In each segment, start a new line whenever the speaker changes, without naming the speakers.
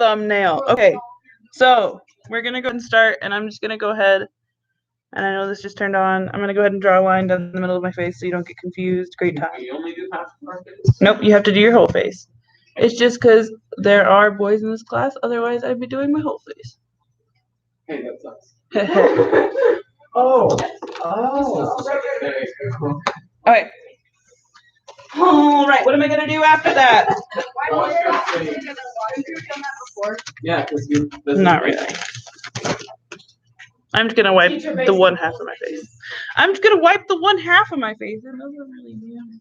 thumbnail. Okay, so we're gonna go and start, and I'm just gonna go ahead. And I know this just turned on. I'm gonna go ahead and draw a line down the middle of my face so you don't get confused. Great time.
You only do half of our face?
Nope, you have to do your whole face. It's just because there are boys in this class. Otherwise, I'd be doing my whole face.
Hey, that sucks.
Oh.
Okay. All right. What am I gonna do after that?
Wash your face. Yeah, because you.
Not really. I'm just gonna wipe the one half of my face. I'm just gonna wipe the one half of my face. It doesn't really mean.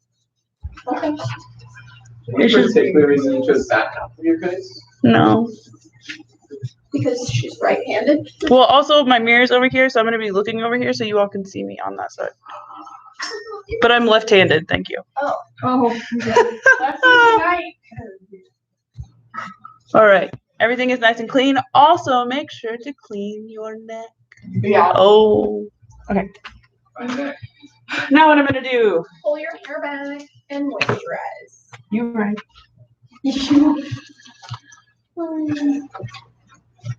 Any particular reason you chose that half of your face?
No.
Because she's right-handed.
Well, also my mirror's over here, so I'm gonna be looking over here so you all can see me on that side. But I'm left-handed. Thank you.
Oh.
All right. Everything is nice and clean. Also, make sure to clean your neck.
Yeah.
Oh. Okay. Now what I'm gonna do?
Pull your hair back and moisturize.
You're right.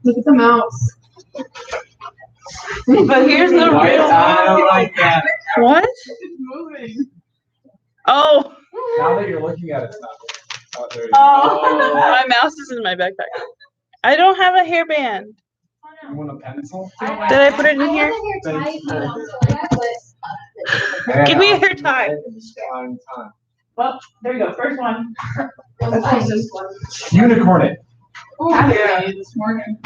Look at the mouse.
But here's the
Why-
real.
I don't like that.
What?
It's moving.
Oh.
Now that you're looking at it, it's not there. Oh, there you
Oh. My mouse is in my backpack. I don't have a hairband.
go. You want a pencil?
Did I put it in here? Give me a hair tie.
Time.
Well, there you go. First one.
Unicorn it.
Yeah, this morning.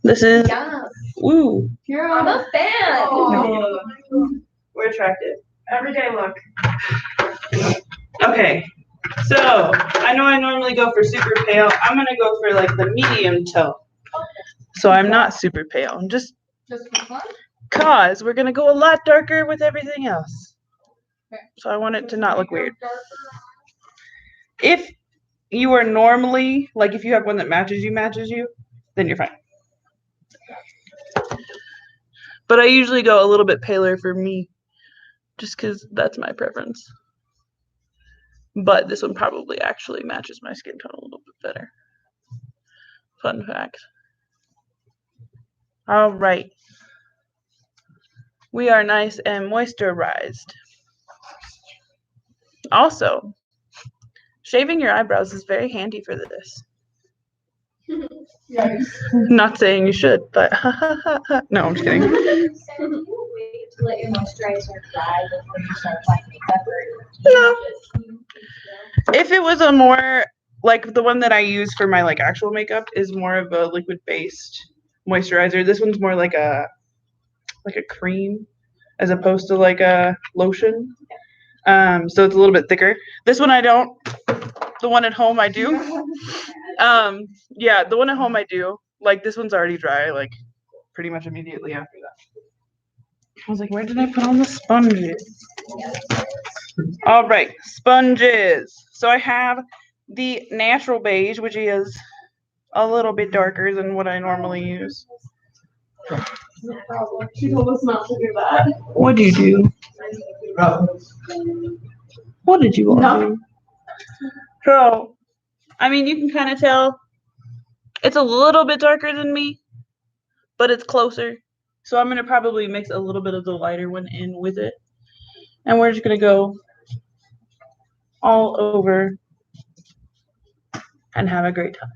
This is.
Yeah.
Ooh.
I'm a fan.
Oh. We're attractive. Everyday look. Okay. So I know I normally go for super pale. I'm gonna go for like the medium tone. So I'm not super pale. I'm just
Just for fun?
cause we're gonna go a lot darker with everything else. So I want it to not look weird. If you are normally, like if you have one that matches you, then you're fine. But I usually go a little bit paler for me, just because that's my preference. But this one probably actually matches my skin tone a little bit better. Fun fact. All right. We are nice and moisturized. Also, shaving your eyebrows is very handy for this.
Yes.
Not saying you should, but no, I'm just kidding.
Wait to let your moisturizer dry before you start applying makeup, or
No. If it was a more like the one that I use for my like actual makeup is more of a liquid based moisturizer. This one's more like a cream as opposed to like a lotion. So it's a little bit thicker. This one I don't. The one at home I do. Yeah, the one at home I do. Like this one's already dry, like pretty much immediately after that. I was like, where did I put all the sponges? All right, sponges. So I have the natural beige, which is a little bit darker than what I normally use.
No problem. She told us not to do that.
What do you do? What did you want to do? So, I mean, you can kind of tell it's a little bit darker than me, but it's closer. So I'm going to probably mix a little bit of the lighter one in with it. And we're just going to go all over and have a great time.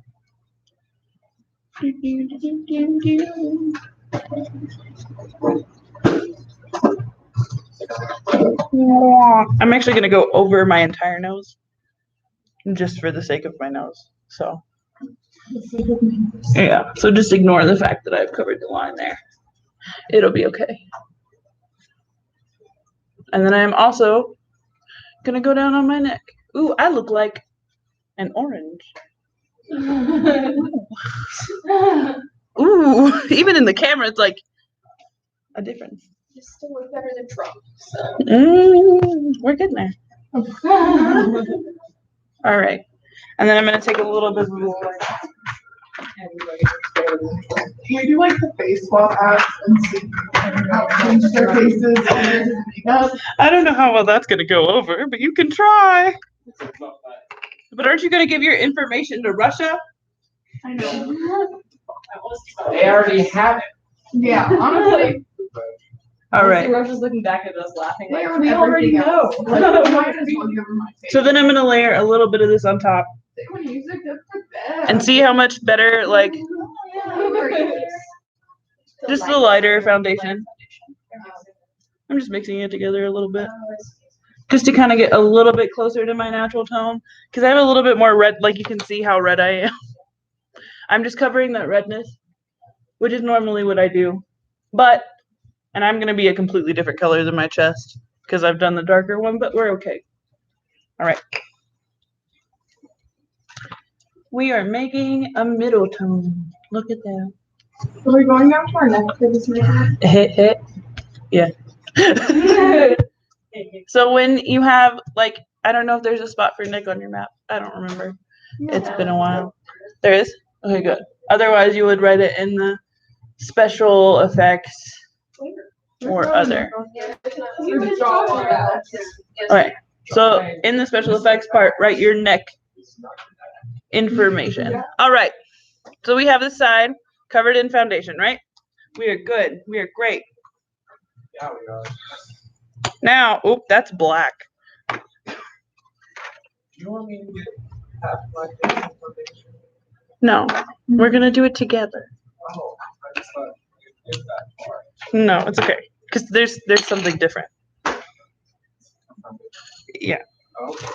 I'm actually going to go over my entire nose just for the sake of my nose. So, yeah. So just ignore the fact that I've covered the line there. It'll be okay. And then I'm also going to go down on my neck. Ooh, I look like an orange. Ooh, even in the camera, it's like a difference.
You still look better than Trump. So.
We're getting there. All right. And then I'm going to take a little bit of the
Can we do like the face swap apps and see how to change their faces and makeup?
I don't know how well that's going to go over, but you can try. But aren't you going to give your information to Russia?
I know.
They already have it.
Yeah, honestly,
All right.
Rose is looking back at us laughing
they
like,
have
we already
everything
know.
else. Like, might as well give them my face.
So then I'm gonna layer a little bit of this on top
They want to use it good for them.
and see how much better, like, just the lighter foundation. I'm just mixing it together a little bit. Just to kind of get a little bit closer to my natural tone. Because I have a little bit more red, like you can see how red I am. I'm just covering that redness, which is normally what I do. But, and I'm going to be a completely different color than my chest because I've done the darker one, but we're okay. All right. We are making a middle tone. Look at that.
Are we going down to our neck for this makeup?
Hit. Yeah. So when you have, like, I don't know if there's a spot for Nick on your map. I don't remember. It's been a while. There is? Okay, good. Otherwise, you would write it in the special effects or other. Okay, so in the special effects part, write your neck information. All right, so we have the side covered in foundation, right? We are good. We are great.
Yeah, we are.
Now, oop, that's black.
You want me to get half my face information?
No, we're gonna do it together.
Oh, I just thought it was that far.
No, it's okay, because there's something different. Yeah,
Okay.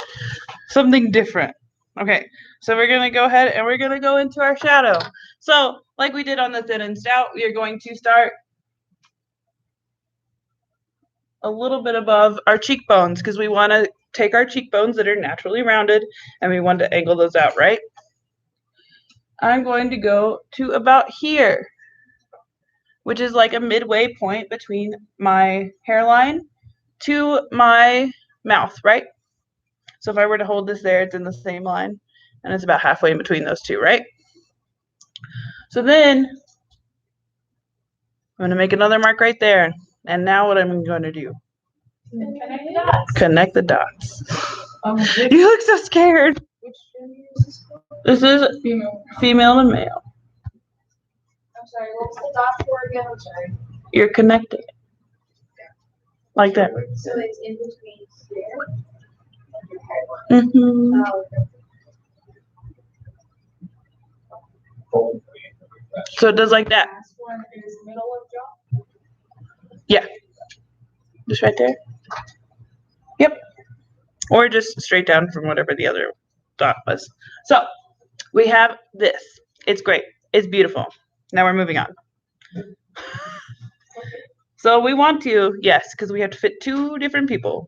something different. Okay, so we're gonna go ahead and we're gonna go into our shadow. So, like we did on the thin and stout, we are going to start a little bit above our cheekbones because we want to take our cheekbones that are naturally rounded and we want to angle those out, right? I'm going to go to about here, which is like a midway point between my hairline to my mouth, right? So if I were to hold this there, it's in the same line and it's about halfway in between those two, right? So then I'm going to make another mark right there. And now what I'm going to do? Connect the dots. You look so scared. This is female to male.
I'm sorry, what was the dot for again? I'm sorry.
You're connecting it. Like that.
So it's in between here.
Mm-hmm. So it does like that.
Last one is middle of jaw.
Just right there. Yep. Or just straight down from whatever the other dot was. So we have this. It's great. It's beautiful. Now we're moving on. So we want to, yes, because we have to fit two different people.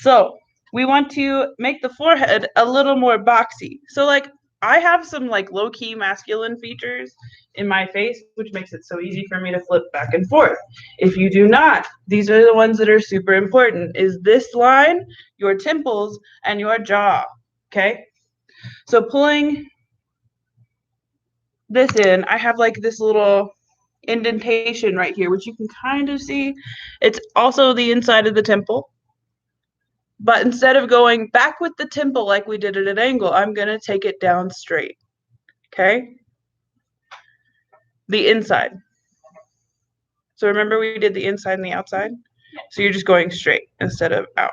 So we want to make the forehead a little more boxy. So like I have some like low-key masculine features in my face, which makes it so easy for me to flip back and forth. If you do not, these are the ones that are super important, is this line, your temples, and your jaw, okay? So pulling this in, I have like this little indentation right here, which you can kind of see. It's also the inside of the temple. But instead of going back with the temple like we did at an angle, I'm going to take it down straight. Okay? The inside. So remember we did the inside and the outside? So you're just going straight instead of out.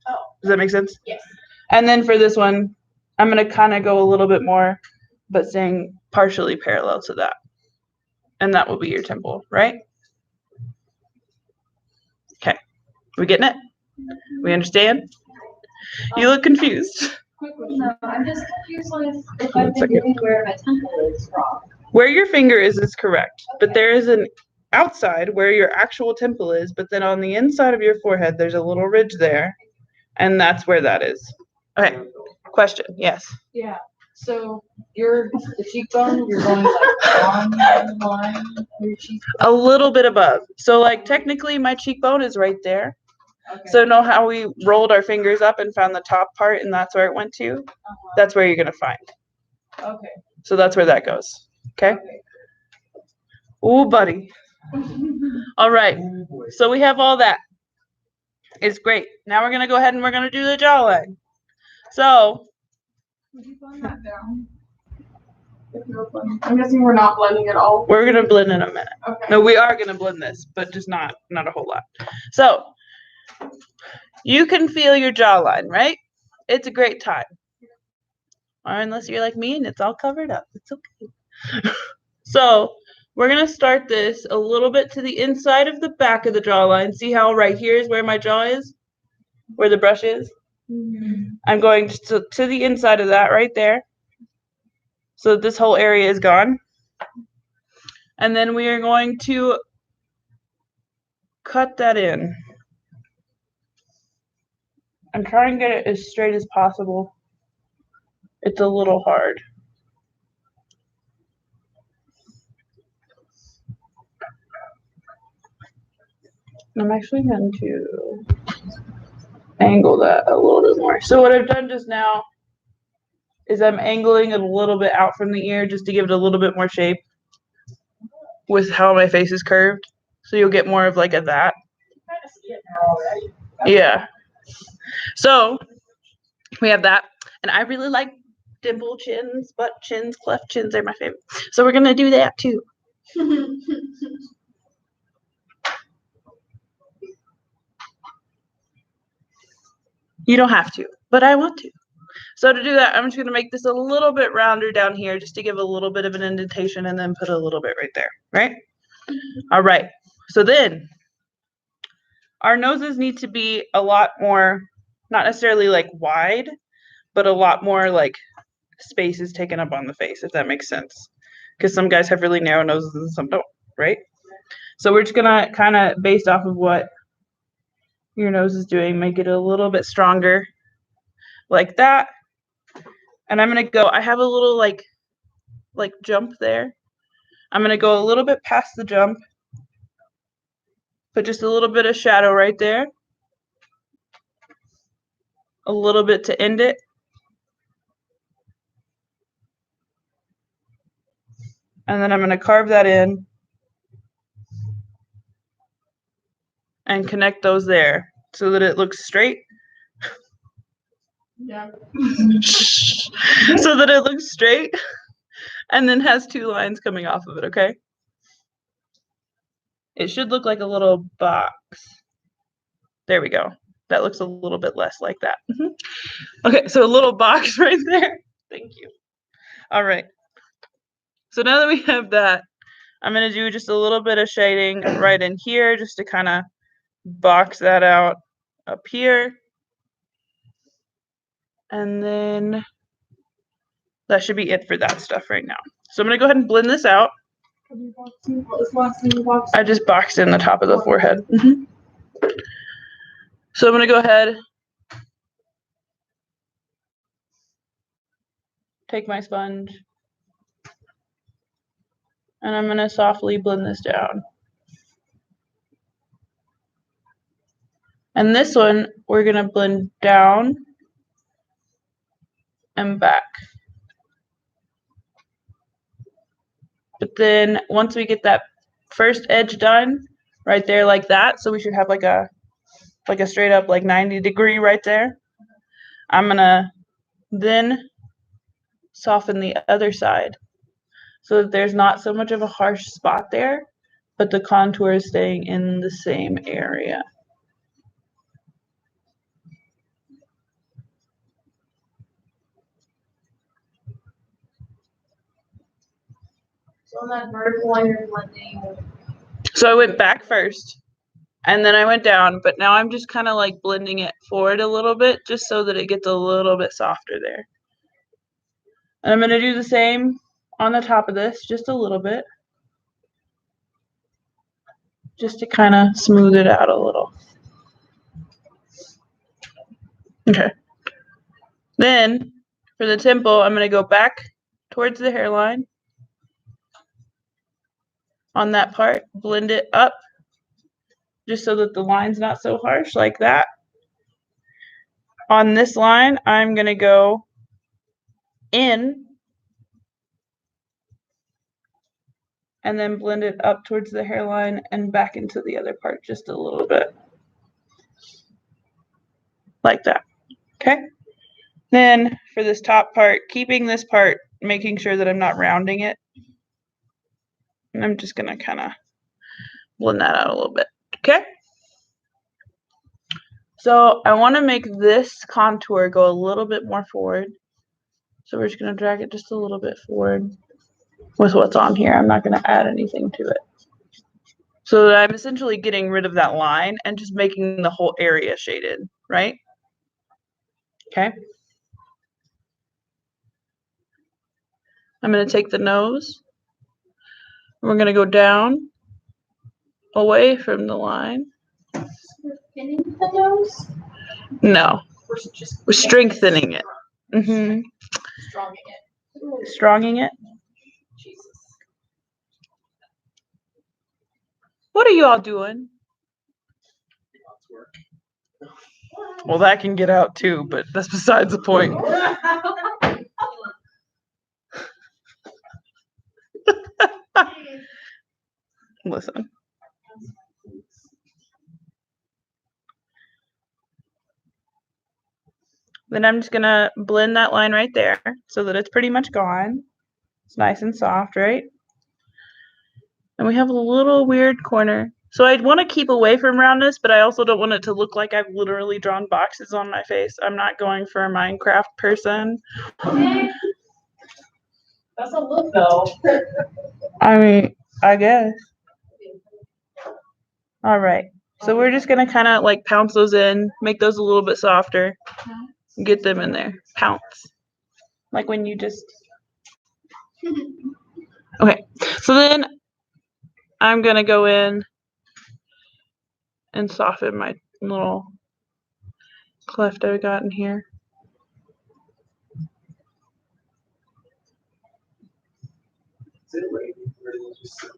Oh.
Does that make sense?
Yes.
And then for this one, I'm going to kind of go a little bit more, but staying partially parallel to that. And that will be your temple, right? Okay. We getting it? We understand? You look confused.
No, I'm just confused on if
One
I've been
second.
doing where my temple is wrong.
Where your finger is correct, but there is an outside where your actual temple is, but then on the inside of your forehead, there's a little ridge there, and that's where that is. Okay, question, yes.
Yeah. So the cheekbone, you're going like on the line of your cheekbone.
A little bit above. So like technically my cheekbone is right there.
Okay.
So know how we rolled our fingers up and found the top part and that's where it went to? That's where you're gonna find.
Okay.
So that's where that goes. Okay? Ooh, buddy. All right. So we have all that. It's great. Now we're gonna go ahead and we're gonna do the jawline. So
Would you button that down? If no blending. I'm guessing we're not blending at all.
We're gonna blend in a minute.
Okay.
No, we are gonna blend this, but just not a whole lot. So you can feel your jawline, right? It's a great time. Or unless you're like me and it's all covered up. It's okay. So we're gonna start this a little bit to the inside of the back of the jawline. See how right here is where my jaw is? Where the brush is? I'm going to the inside of that right there. So this whole area is gone. And then we are going to cut that in. I'm trying to get it as straight as possible. It's a little hard. I'm actually going to angle that a little bit more. So what I've done just now is I'm angling it a little bit out from the ear just to give it a little bit more shape with how my face is curved. So you'll get more of like a that. Yeah. So we have that. And I really like dimple chins, butt chins, cleft chins. They're my favorite. So we're going to do that too. You don't have to, but I want to. So to do that, I'm just going to make this a little bit rounder down here just to give a little bit of an indentation and then put a little bit right there, right? All right. So then our noses need to be a lot more, not necessarily like wide, but a lot more like space is taken up on the face, if that makes sense. Because some guys have really narrow noses and some don't, right? So we're just going to kind of, based off of what your nose is doing, make it a little bit stronger like that. And I'm going to go, I have a little like jump there. I'm going to go a little bit past the jump. Put just a little bit of shadow right there. A little bit to end it. And then I'm going to carve that in and connect those there so that it looks straight.
Yeah.
So that it looks straight and then has two lines coming off of it, okay? It should look like a little box. There we go. That looks a little bit less like that. Okay, so a little box right there. Thank you. All right. So now that we have that, I'm going to do just a little bit of shading right in here just to kind of box that out up here. And then that should be it for that stuff right now. So I'm going to go ahead and blend this out. I just boxed in the top of the forehead. So I'm going to go ahead, take my sponge, and I'm going to softly blend this down. And this one, we're going to blend down and back. But then once we get that first edge done right there like that, so we should have like a straight up like 90-degree right there. I'm going to then soften the other side so that there's not so much of a harsh spot there, but the contour is staying in the same area.
So on that vertical line you're blending.
So I went back first and then I went down, but now I'm just kind of like blending it forward a little bit just so that it gets a little bit softer there. And I'm going to do the same on the top of this, just a little bit, just to kind of smooth it out a little. Okay. Then for the temple, I'm going to go back towards the hairline. On that part, blend it up just so that the line's not so harsh like that. On this line, I'm going to go in and then blend it up towards the hairline and back into the other part just a little bit. Like that. Okay? Then for this top part, keeping this part making sure that I'm not rounding it. And I'm just gonna kind of blend that out a little bit, okay? So I want to make this contour go a little bit more forward. So we're just gonna drag it just a little bit forward with what's on here. I'm not gonna add anything to it. So that I'm essentially getting rid of that line and just making the whole area shaded, right? Okay. I'm gonna take the nose. We're gonna go down away from the line.
Pinning the nose?
No,
We're just
we're strengthening it.
stronging it.
Stronging it.
Jesus.
What are you all doing?
Lots of work.
Well, that can get out too, but that's besides the point. Listen. Then I'm just gonna blend that line right there so that it's pretty much gone. It's nice and soft, right? And we have a little weird corner. So I want to keep away from roundness, but I also don't want it to look like I've literally drawn boxes on my face. I'm not going for a Minecraft person.
That's a look though.
I mean, I guess. All right. So we're just gonna kind of like pounce those in, make those a little bit softer, get them in there. Pounce. Like when you just. Okay. So then I'm gonna go in and soften my little cleft I got in here.
Is it raining or is it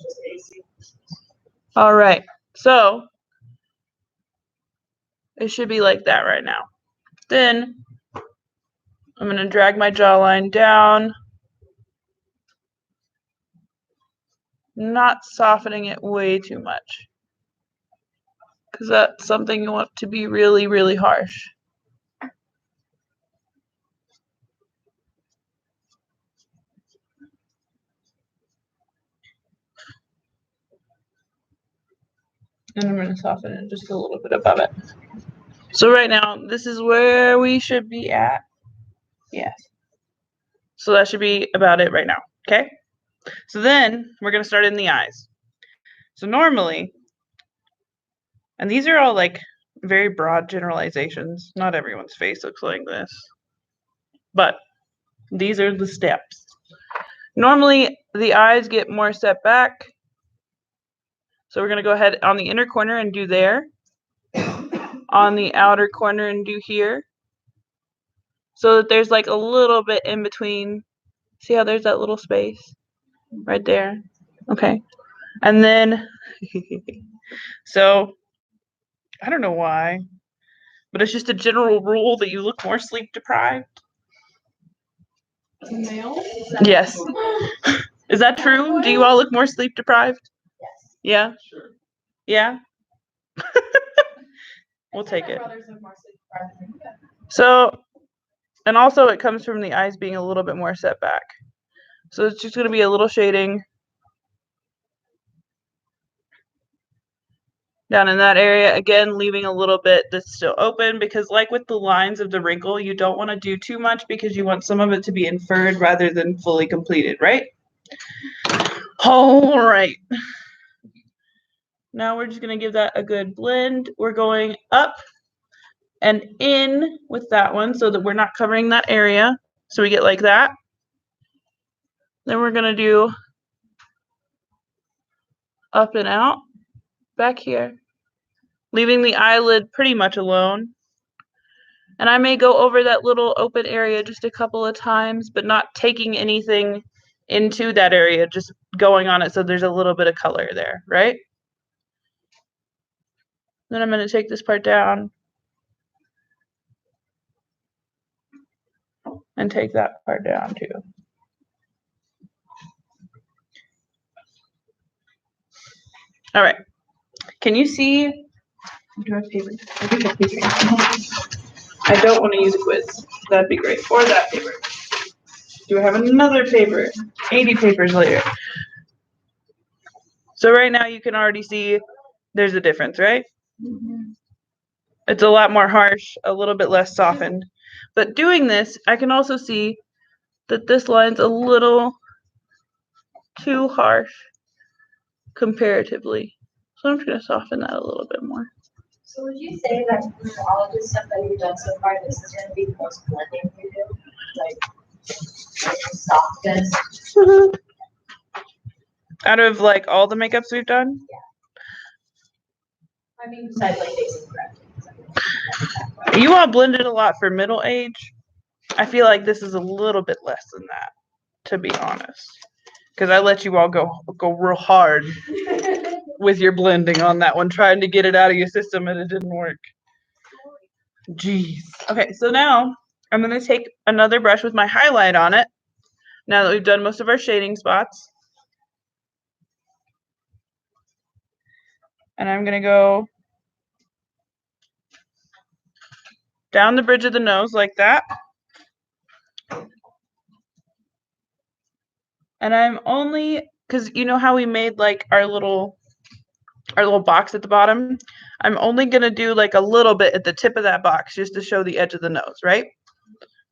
just AC?
All right. So it should be like that right now. Then I'm going to drag my jawline down, not softening it way too much, because that's something you want to be really, really harsh. And I'm going to soften it just a little bit above it. So right now, this is where we should be at. Yes. So that should be about it right now, okay? So then we're going to start in the eyes. So normally, and these are all like very broad generalizations. Not everyone's face looks like this. But these are the steps. Normally, the eyes get more set back. So we're going to go ahead on the inner corner and do there. On the outer corner and do here. So that there's like a little bit in between. See how there's that little space right there? Okay. And then, so I don't know why, but it's just a general rule that you look more sleep deprived.
Male?
Yes. Is that true? Do you all look more sleep deprived?
Yes.
Yeah?
Sure.
Yeah? We'll take it.
My brothers are more sleep deprived than me.
So, and also it comes from the eyes being a little bit more set back. So it's just going to be a little shading down in that area. Again, leaving a little bit that's still open because like with the lines of the wrinkle, you don't want to do too much because you want some of it to be inferred rather than fully completed, right? All right. Now we're just going to give that a good blend. We're going up and in with that one so that we're not covering that area. So we get like that. Then we're going to do up and out back here, leaving the eyelid pretty much alone. And I may go over that little open area just a couple of times, but not taking anything into that area, just going on it so there's a little bit of color there, right? Then I'm going to take this part down and take that part down too. All right. Can you see? Do I have paper? I do have paper. I don't want to use a quiz. That'd be great. Or that paper. Do I have another paper? 80 papers later. So right now you can already see there's a difference, right? It's a lot more harsh, a little bit less softened. But doing this, I can also see that this line's a little too harsh comparatively. So I'm just going to soften that a little bit more.
So would you say that from all of the stuff that you've done so far, this is gonna be the most blending you do? Like the softest?
Out of like all the makeups we've done,
I mean, besides like basic correcting.
you all blended a lot for middle age. I feel like this is a little bit less than that, to be honest. Because I let you all go real hard with your blending on that one, trying to get it out of your system, and it didn't work. Jeez. Okay, so now I'm going to take another brush with my highlight on it, now that we've done most of our shading spots. And I'm going to go down the bridge of the nose like that. And I'm only, because you know how we made like our little box at the bottom? I'm only going to do like a little bit at the tip of that box just to show the edge of the nose, right?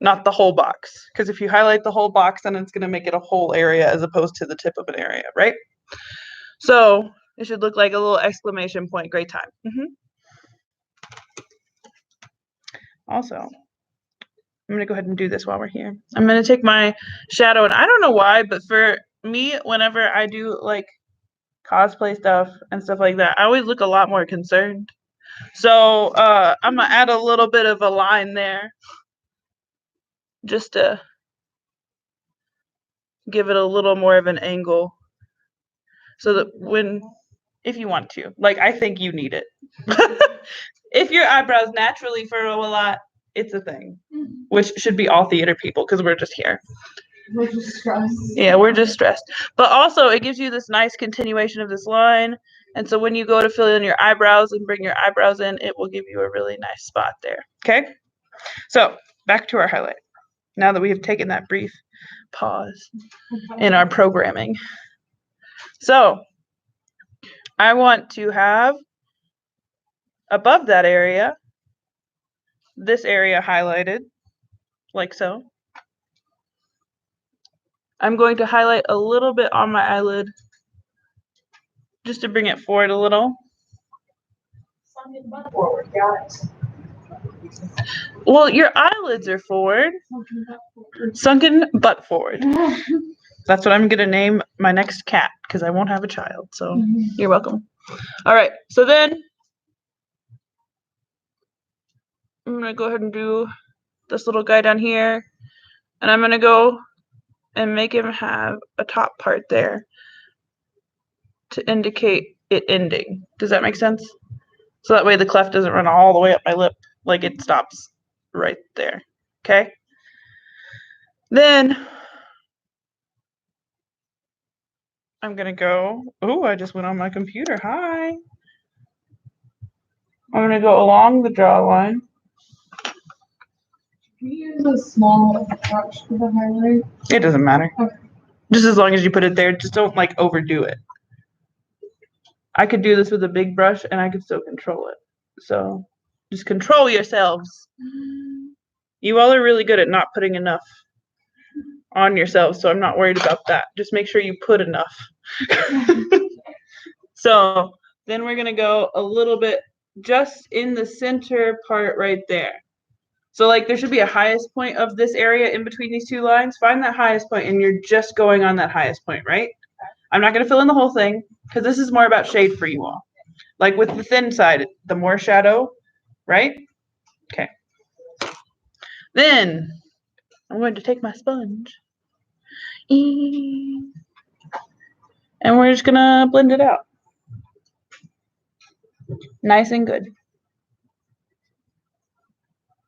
Not the whole box. Because if you highlight the whole box, then it's going to make it a whole area as opposed to the tip of an area, right? So it should look like a little exclamation point, great time. Also, I'm going to go ahead and do this while we're here. I'm going to take my shadow, and I don't know why, but for me, whenever I do like cosplay stuff and stuff like that, I always look a lot more concerned. So I'm going to add a little bit of a line there just to give it a little more of an angle so that if you want to, like, I think you need it. If your eyebrows naturally furrow a lot, it's a thing, which should be all theater people because we're just here.
We're just stressed.
Yeah, we're just stressed. But also, it gives you this nice continuation of this line. And so when you go to fill in your eyebrows and bring your eyebrows in, it will give you a really nice spot there. Okay? So back to our highlight. Now that we have taken that brief pause in our programming. So I want to have above that area, this area highlighted, like so. I'm going to highlight a little bit on my eyelid just to bring it forward a little.
Forward, guys.
Well, your eyelids are forward. Sunken butt forward. That's what I'm going to name my next cat because I won't have a child. So you're welcome. All right. So then I'm going to go ahead and do this little guy down here. And I'm going to go and make him have a top part there to indicate it ending. Does that make sense? So that way the cleft doesn't run all the way up my lip. Like it stops right there. Okay? Then I'm going to go. Oh, I just went on my computer. Hi. I'm going to go along the jawline.
Can you use a small brush for the highlight?
It doesn't matter.
Okay.
Just as long as you put it there, just don't like overdo it. I could do this with a big brush and I could still control it. So just control yourselves. You all are really good at not putting enough on yourselves, so I'm not worried about that. Just make sure you put enough. So then we're going to go a little bit just in the center part right there. So like there should be a highest point of this area in between these two lines. Find that highest point and you're just going on that highest point, right? I'm not going to fill in the whole thing because this is more about shade for you all. Like with the thin side, the more shadow, right? Okay. Then I'm going to take my sponge. And we're just going to blend it out. Nice and good.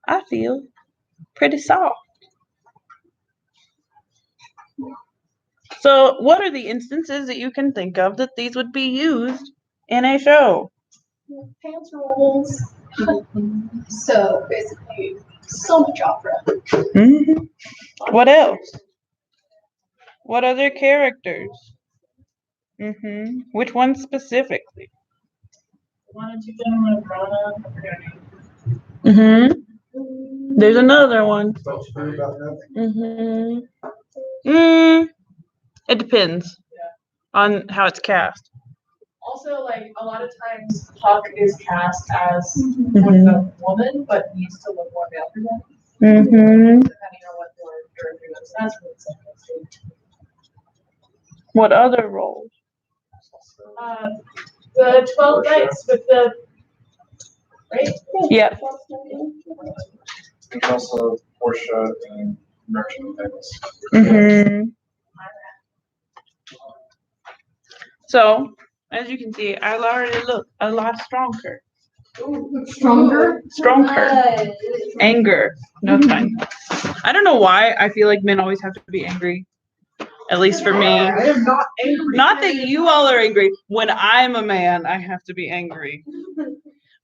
I feel pretty soft. So what are the instances that you can think of that these would be used in a show?
Pants rolls. So basically, so much opera.
What else? What other characters? Which one specifically?
One and two gentlemen of Verona.
There's another one.
Don't you hear about that?
It depends on how it's cast.
Also, like a lot of times, Puck is cast as like a woman, but needs to look more male for them, depending on what your character looks as.
What other roles?
The 12 Knights with the right.
Yeah.
There's also Portia and Merchant of Venice.
So, as you can see, I already look a lot stronger.
Stronger?
Stronger. Anger. No, it's fine. I don't know why I feel like men always have to be angry. At least for me.
I am not angry.
Not that you all are angry. When I'm a man, I have to be angry.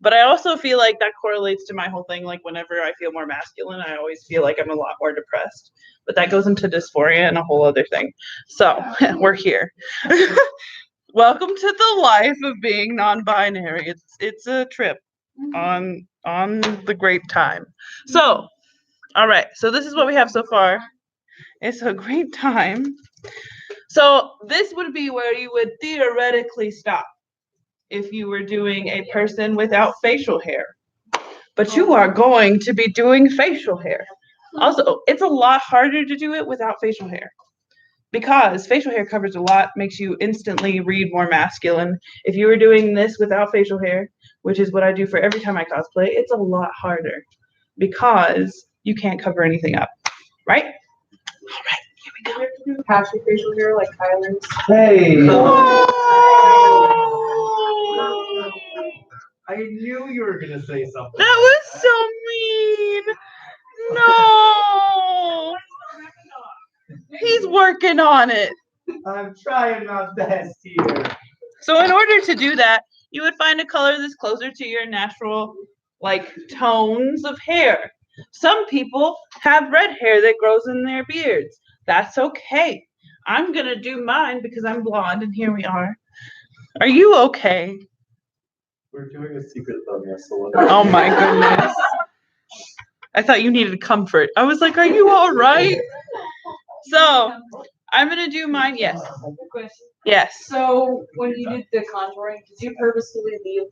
But I also feel like that correlates to my whole thing. Like whenever I feel more masculine, I always feel like I'm a lot more depressed. But that goes into dysphoria and a whole other thing. So we're here. Welcome to the life of being non-binary. It's a trip on the great time. So, all right. So this is what we have so far. It's a great time. So this would be where you would theoretically stop if you were doing a person without facial hair. But you are going to be doing facial hair. Also, it's a lot harder to do it without facial hair because facial hair covers a lot, makes you instantly read more masculine. If you were doing this without facial hair, which is what I do for every time I cosplay, it's a lot harder because you can't cover anything up, right? All right, here we go.
Patch your facial hair like Kyler's.
Hey,
Oh!
I knew you were gonna say something.
That was so mean. No. He's working on it.
I'm trying my best here.
So in order to do that, you would find a color that's closer to your natural, like, tones of hair. Some people have red hair that grows in their beards. That's okay. I'm gonna do mine because I'm blonde, and here we are. Are you okay?
We're doing a secret thumbnail, so
Oh my goodness. I thought you needed comfort. I was like, are you all right? So I'm gonna do mine. Yes. Yes.
So when you did the contouring, did you purposely leave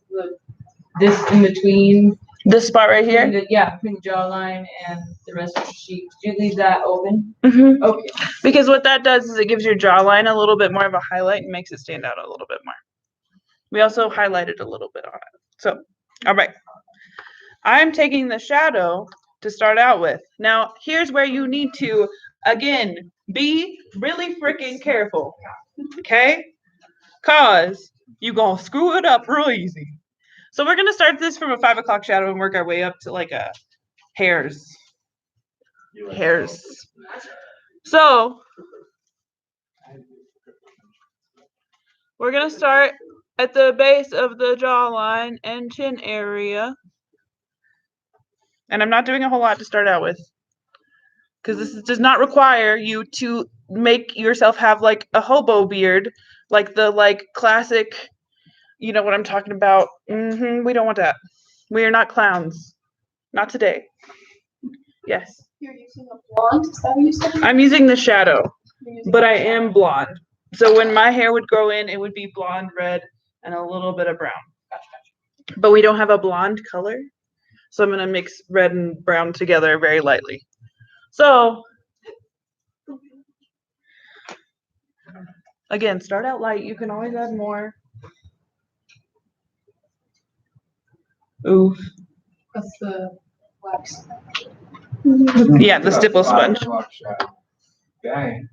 this in between?
This spot right here?
Between the jawline and the rest of the cheek. Did you leave that open?
Mm-hmm.
Okay.
Because what that does is it gives your jawline a little bit more of a highlight and makes it stand out a little bit more. We also highlighted a little bit on it. So, all right. I'm taking the shadow to start out with. Now, here's where you need to, again, be really freaking careful, okay? Cause you're gonna screw it up real easy. So we're gonna start this from a 5 o'clock shadow and work our way up to like a hairs. So we're gonna start at the base of the jawline and chin area. And I'm not doing a whole lot to start out with. Because this does not require you to make yourself have like a hobo beard, like the classic, you know what I'm talking about. We don't want that. We are not clowns. Not today. Yes.
You're using a blonde, is that what you said?
I'm using the shadow,
You're using
but
a
I am blonde. So when my hair would grow in, it would be blonde, red, and a little bit of brown. But we don't have a blonde color. So I'm going to mix red and brown together very lightly. So, again, start out light. You can always add more. Ooh.
That's the wax.
Yeah, the stipple sponge.
Dang.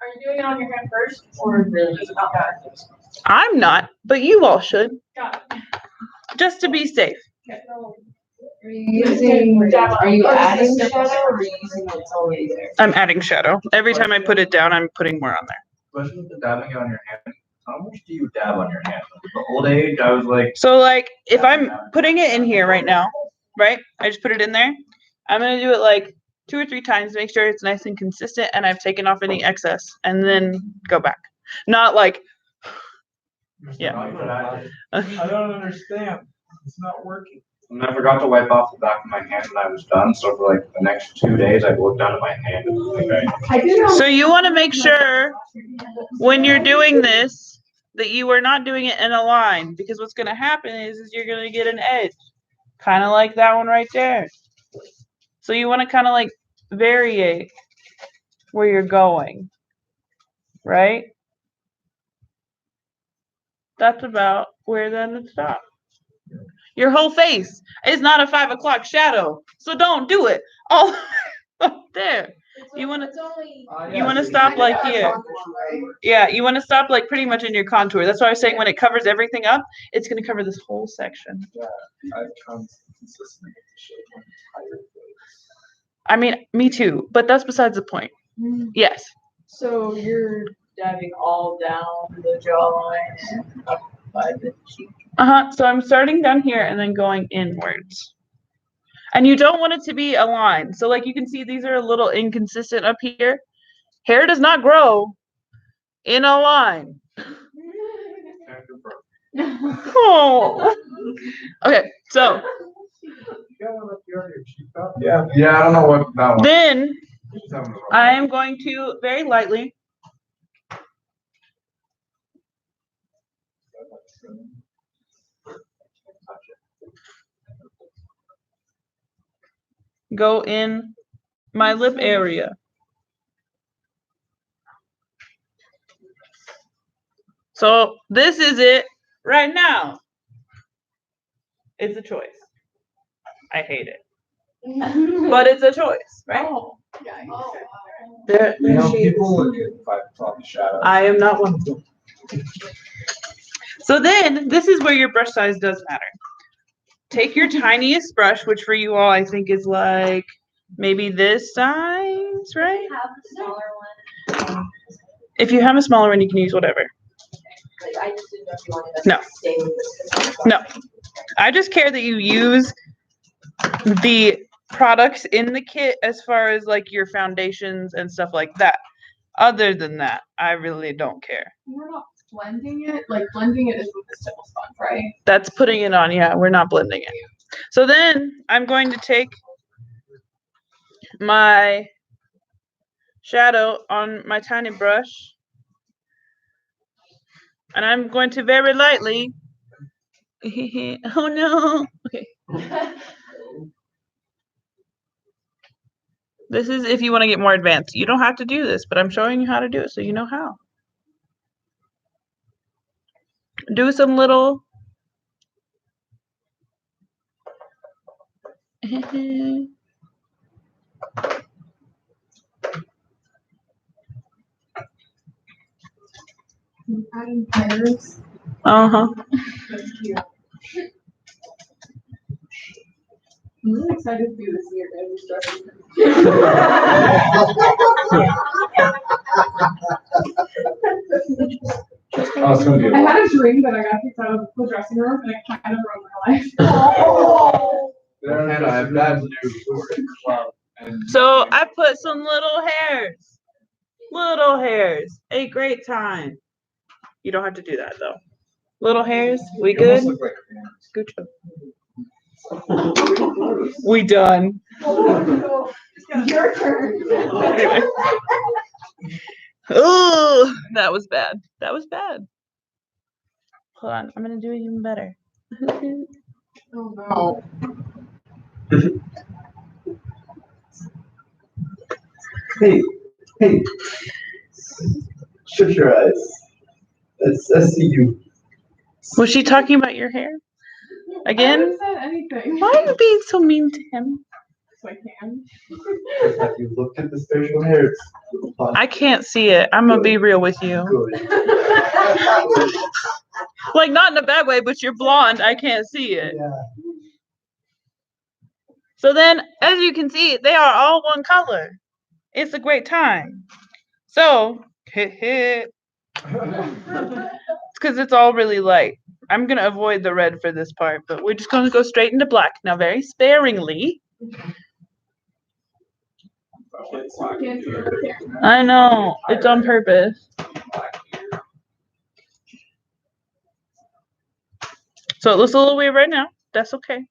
Are you doing it on your hand first, or really not that?
I'm not, but you all should,
Got it.
just to be safe.
Are you adding shadow, or are you using what's already there?
I'm adding shadow. Every time I put it down, I'm putting more on there.
Especially with the dabbing on your hand. How much do you dab on your hand? The old age, I was like,
So like, if I'm putting it in here right now, right? I just put it in there. I'm going to do it like 2 or 3 times, make sure it's nice and consistent, and I've taken off any excess, and then go back. Not like, yeah.
I don't understand. It's not working.
And I forgot to wipe off the back of my hand when I was done, so for like the next 2 days, I looked down at my hand and was like,
I do know.
So you want to make sure when you're doing this that you are not doing it in a line, because what's going to happen is you're going to get an edge, kind of like that one right there. So you want to kind of like variate where you're going, right? That's about where then it stops. Your whole face is not a 5 o'clock shadow, so don't do it all up there. You want to you want to stop like here. Yeah, you want to stop like pretty much in your contour. That's why I was saying when it covers everything up, it's going to cover this whole section.
I've come consistently with the shape of my entire face.
I mean, me too, but that's besides the point. Yes.
So you're dabbing all down the jawline and up by the cheek.
So I'm starting down here and then going inwards. And you don't want it to be a line. So like you can see these are a little inconsistent up here. Hair does not grow in a line. Oh. Okay, so
You got one up here on your cheek, huh? Yeah, I don't know what that one.
then
She's having a rough
I
time.
am going to very lightly go in my lip area. So this is it right now. It's a choice. I hate it, but it's a choice, right?
Yeah.
There,
You know, people look at 5 o'clock shadow.
I am not one of them. So then, this is where your brush size does matter. Take your tiniest brush, which for you all I think is like maybe this size, right?
Have the smaller one.
If you have a smaller one, you can use whatever.
Like, I just didn't know if you wanted us
No.
to stay with this.
No. I just care that you use the products in the kit as far as like your foundations and stuff like that. Other than that, I really don't care.
We're not blending it. Like blending it is with the stipple sponge, right?
That's putting it on. Yeah, we're not blending it. So then I'm going to take my shadow on my tiny brush and I'm going to very lightly. Oh no. Okay. This is if you want to get more advanced. You don't have to do this, but I'm showing you how to do it so you know how. Do some little
Adding pairs.
uh-huh.
That's cute. I'm really excited to do this year,
Oh, it's gonna be a
I
lot.
had a dream that I got kicked out of the dressing room and it kind of ruined my life.
There's
I have bad news.
So I put some little hairs. Little hairs. A great time. You don't have to do that though. Little hairs. We
You almost
good?
look like a man.
Good job. We done.
Your turn.
Anyway. Oh, that was bad. That was bad. Hold on. I'm gonna do it even better.
Oh no.
Hey, shut your eyes. I see you.
Was she talking about your hair?
I
Again?
haven't said anything.
Why are you being so mean to him?
So I can.
Have you looked at the facial hair? It's fun.
I can't see it. I'm gonna be real with you.
Good.
Like not in a bad way, but you're blonde. I can't see it.
Yeah.
So then, as you can see, they are all one color. It's a great time. So, it's because it's all really light. I'm gonna avoid the red for this part, but we're just gonna go straight into black. Now, very sparingly. I know, it's on purpose. So it looks a little weird right now. That's okay.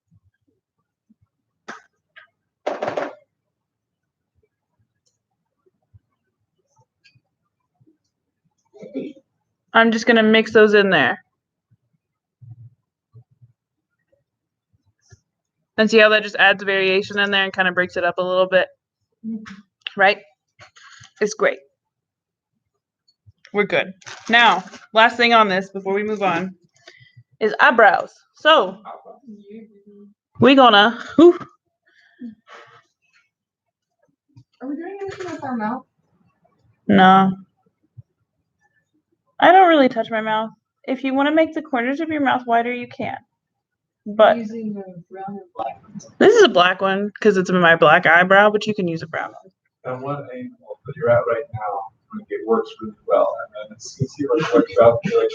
I'm just gonna mix those in there. And see how that just adds variation in there and kind of breaks it up a little bit, right? It's great. We're good. Now, last thing on this before we move on is eyebrows. So we're gonna, whew,
Are we doing anything with our mouth?
no. I don't really touch my mouth. If you want to make the corners of your mouth wider, you can. But
Using the brown and black ones.
this is a black one because it's my black eyebrow, but you can use a brown one.
And what angle that you're at right now, I think it works really well. And then as soon as you like works out, you're like,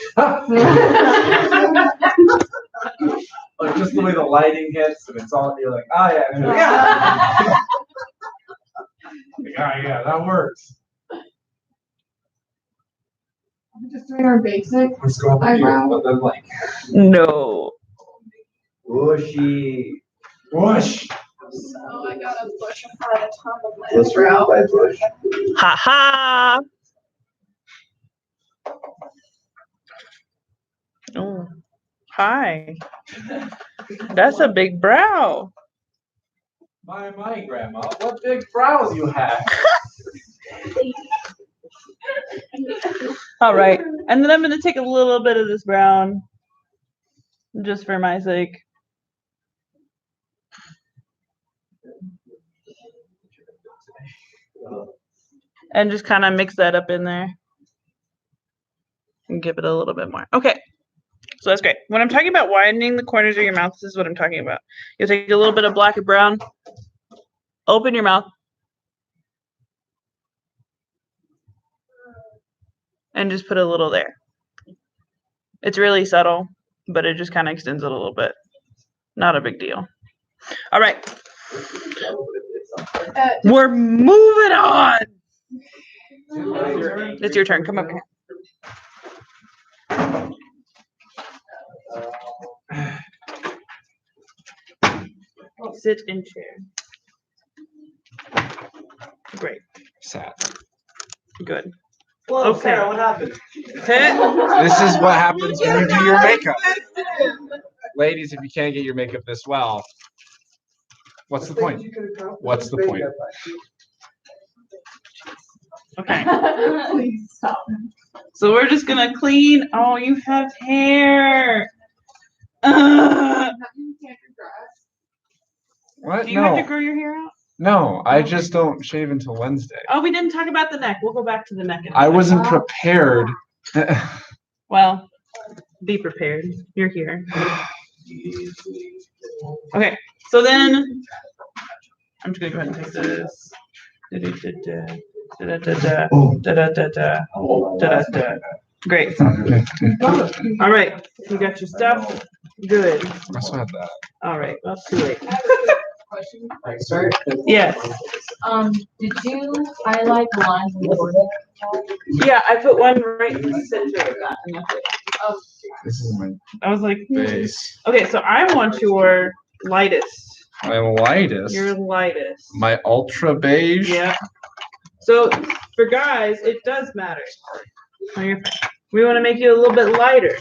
Like just the way the lighting hits and it's all, you're like, oh yeah,
yeah. Yeah, that works.
We're just doing our basic.
Let's go with you,
Eyebrow.
but then like,
No.
bushy.
whoosh.
So I got a bush in front of the top of my
Let's
brow.
by bush.
Ha ha. Oh, hi. That's a big brow.
My grandma, what big brows you have.
All right. And then I'm going to take a little bit of this brown just for my sake. And just kind of mix that up in there. And give it a little bit more. Okay. So that's great. When I'm talking about widening the corners of your mouth, this is what I'm talking about. You'll take a little bit of black and brown, open your mouth, and just put a little there. It's really subtle, but it just kind of extends it a little bit. Not a big deal. All right. We're moving on. It's your turn. Come over here. Sit in chair. Great.
Sad.
Good.
Whoa,
Okay.
Sarah, what happened?
This is what happens when you do your makeup. Ladies, if you can't get your makeup this well, what's the point? What's the point?
Okay.
Please stop.
So we're just gonna clean. Oh, you have hair.
Have you can't do grass?
What?
Do you have to
No.
grow your hair out?
No, I just don't shave until Wednesday.
Oh, we didn't talk about the neck. We'll go back to the neck. in a
I
second.
wasn't prepared.
Well, be prepared. You're here. Okay. So then I'm just gonna go ahead and take this. Da-da-da-da. Great. All right. You got your stuff. Good.
I also had that.
All right. Well, too late.
Question.
Yes.
Did you highlight the lines in the border?
Yeah, I put one right in the center of that, and that's it.
This is my
I was like,
base.
okay, so I want your lightest.
My lightest.
Your lightest.
My ultra beige.
Yeah. So for guys, it does matter. Oh, you're fine. We want to make you a little bit lighter.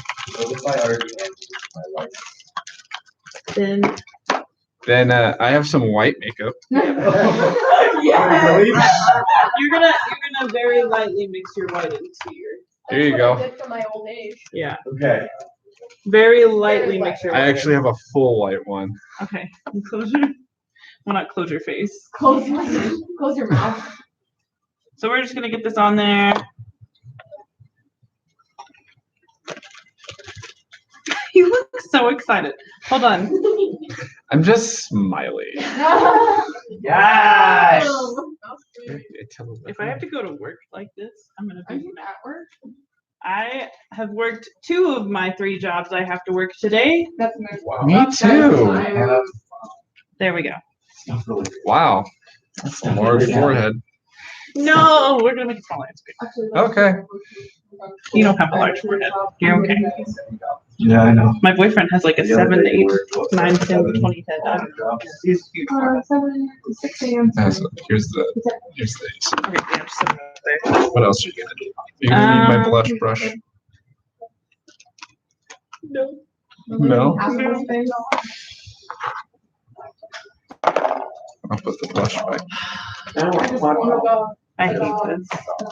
Then
Then I have some white makeup.
you're gonna very lightly mix your white into your.
Here you
That's what I
go.
did for my old age.
Yeah.
Okay.
Very lightly mix your
I
white.
actually have a full white one.
Okay. And close your. Well, not close your face.
Close your mouth.
So we're just gonna get this on there. You look so excited. Hold on.
I'm just smiley.
Yes.
If I have to go to work like this, I'm gonna
Are
be
you
mad.
at work?
I have worked 2 of my 3 jobs I have to work today.
That's nice.
Me too.
There we go.
Wow. That's a large forehead.
No, we're gonna make it smaller. It's good.
Okay.
You don't have a large forehead. You're okay.
Yeah, I know.
My boyfriend has like a
The other
7,
day
8,
we were
9, 10,
7,
20 head. He's huge.
$6 a.m.
Here's these.
Okay, yeah, just set it up there.
What else are you gonna do? You're gonna need my blush brush.
No.
No?
Apple face.
I'll put the blush back.
I hate this.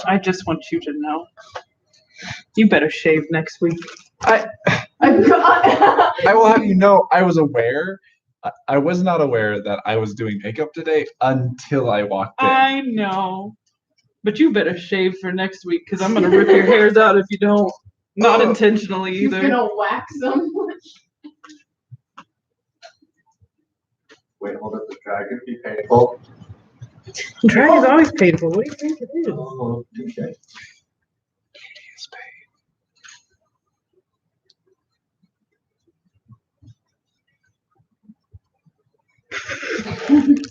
I just want you to know. You better shave next week.
I will have you know, I was aware. I was not aware that I was doing makeup today until I walked in.
I know. But you better shave for next week because I'm gonna rip your hairs out if you don't. Not intentionally
He's
either.
gonna wax them.
Wait, hold up, the drag could be painful.
Drag is always painful. What do you think it is?
Oh, okay.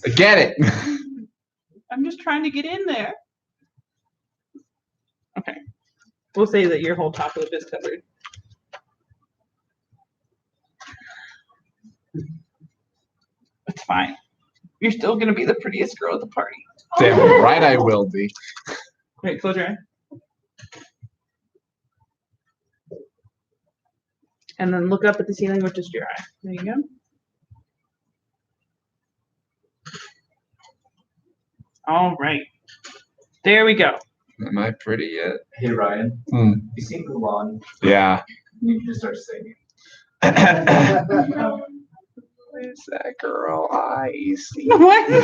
I get it.
I'm just trying to get in there. Okay. We'll say that your whole top lip is covered. It's fine. You're still gonna be the prettiest girl at the party.
Damn right I will be.
Wait, close your eye. And then look up at the ceiling with just your eye. There you go. All right. There we go.
Am I pretty yet?
Hey Ryan,
Hmm.
you sing Mulan.
Yeah.
You can just start singing.
Where's that girl I see?
What the